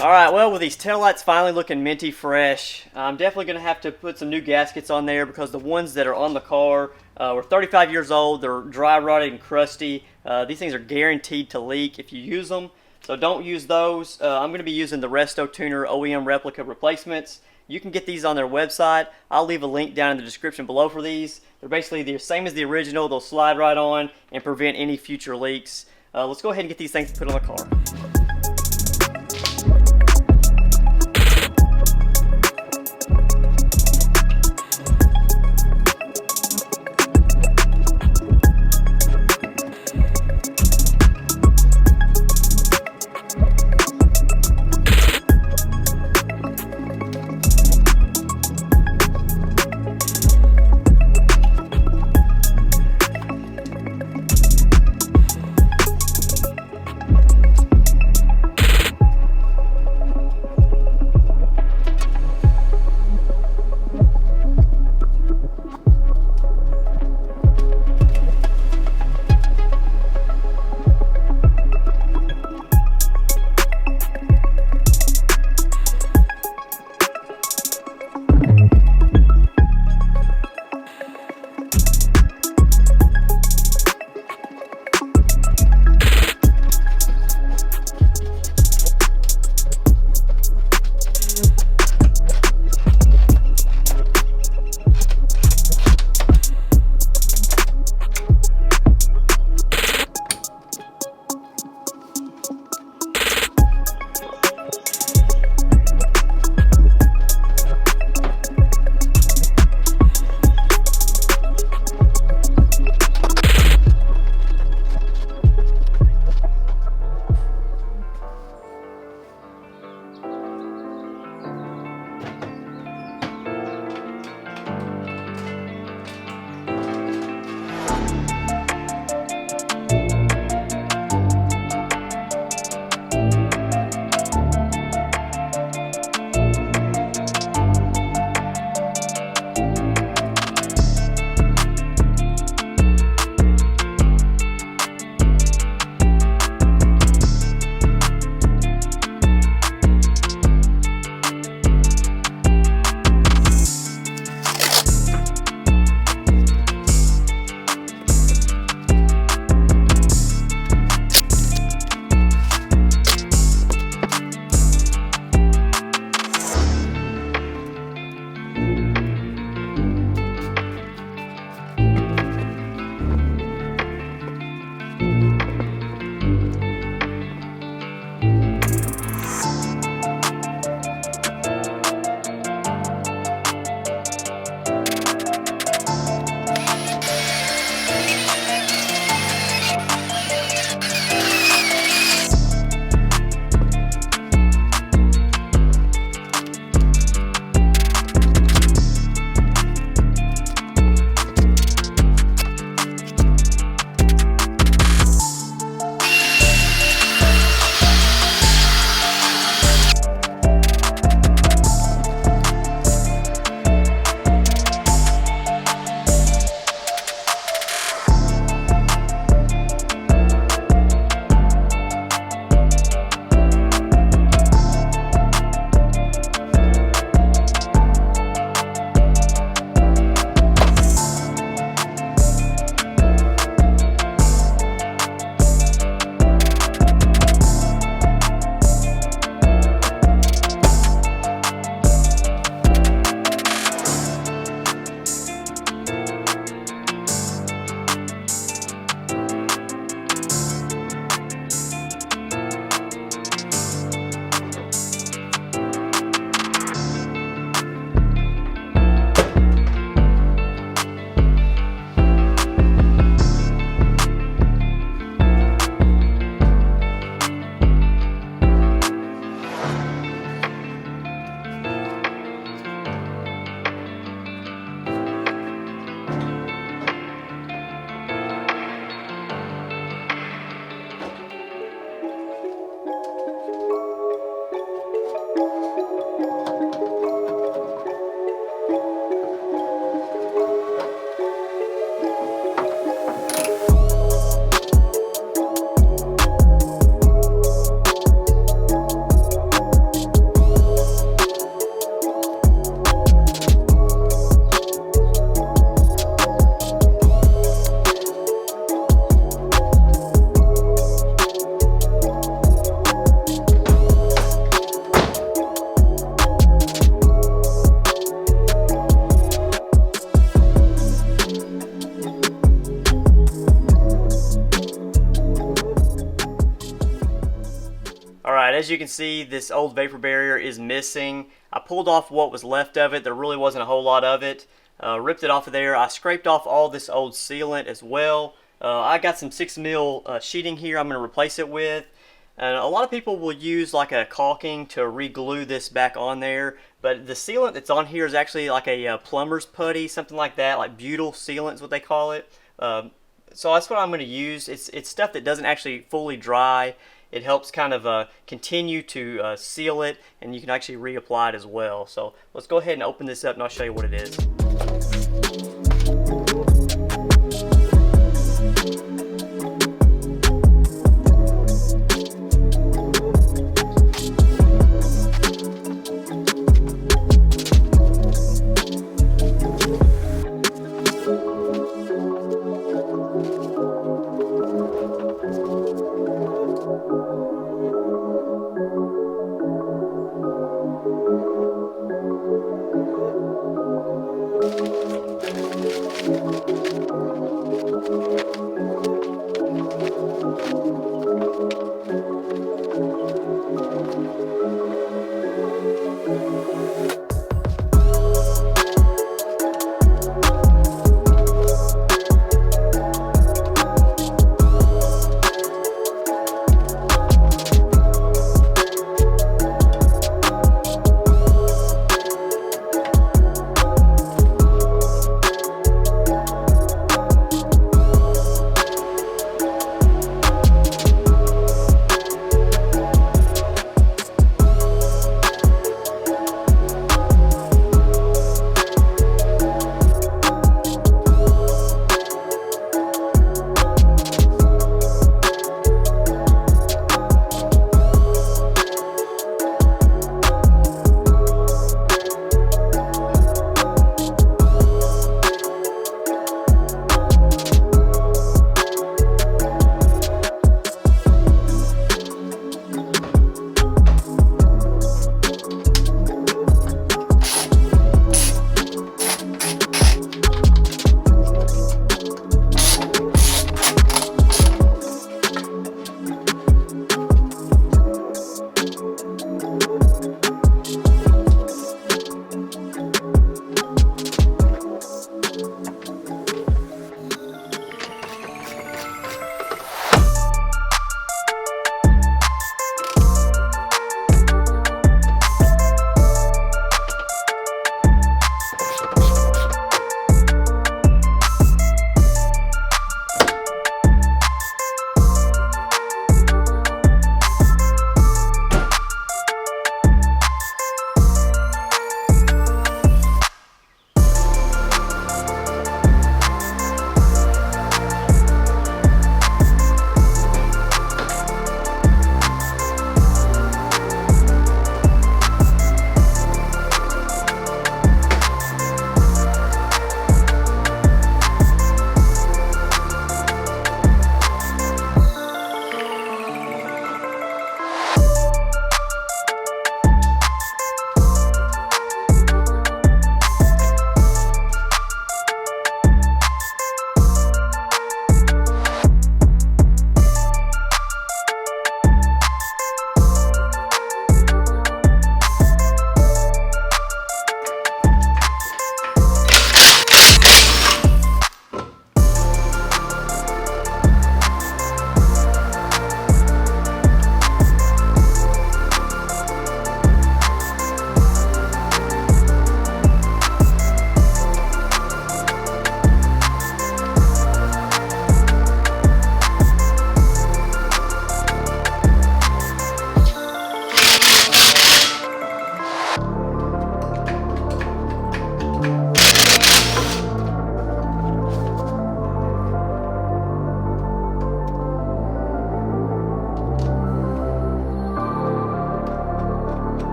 Alright, well, with these taillights finally looking minty fresh, I'm definitely going to have to put some new gaskets on there because the ones that are on the car were 35 years old. They're dry rotted and crusty. These things are guaranteed to leak if you use them, so don't use those. I'm going to be using the Resto Tuner OEM replica replacements. You can get these on their website. I'll leave a link down in the description below for these. They're basically the same as the original. They'll slide right on and prevent any future leaks. Let's go ahead and get these things put on the car. as you can see, this old vapor barrier is missing. I pulled off what was left of it. There really wasn't a whole lot of it. Ripped it off of there. I scraped off all this old sealant as well. I got some 6mm sheeting here I'm going to replace it with. And a lot of people will use like a caulking to re-glue this back on there, but the sealant that's on here is actually like a plumber's putty, something like that, like butyl sealant is what they call it. So that's what I'm going to use. It's stuff that doesn't actually fully dry. It helps kind of continue to seal it, and you can actually reapply it as well. So let's go ahead and open this up and I'll show you what it is.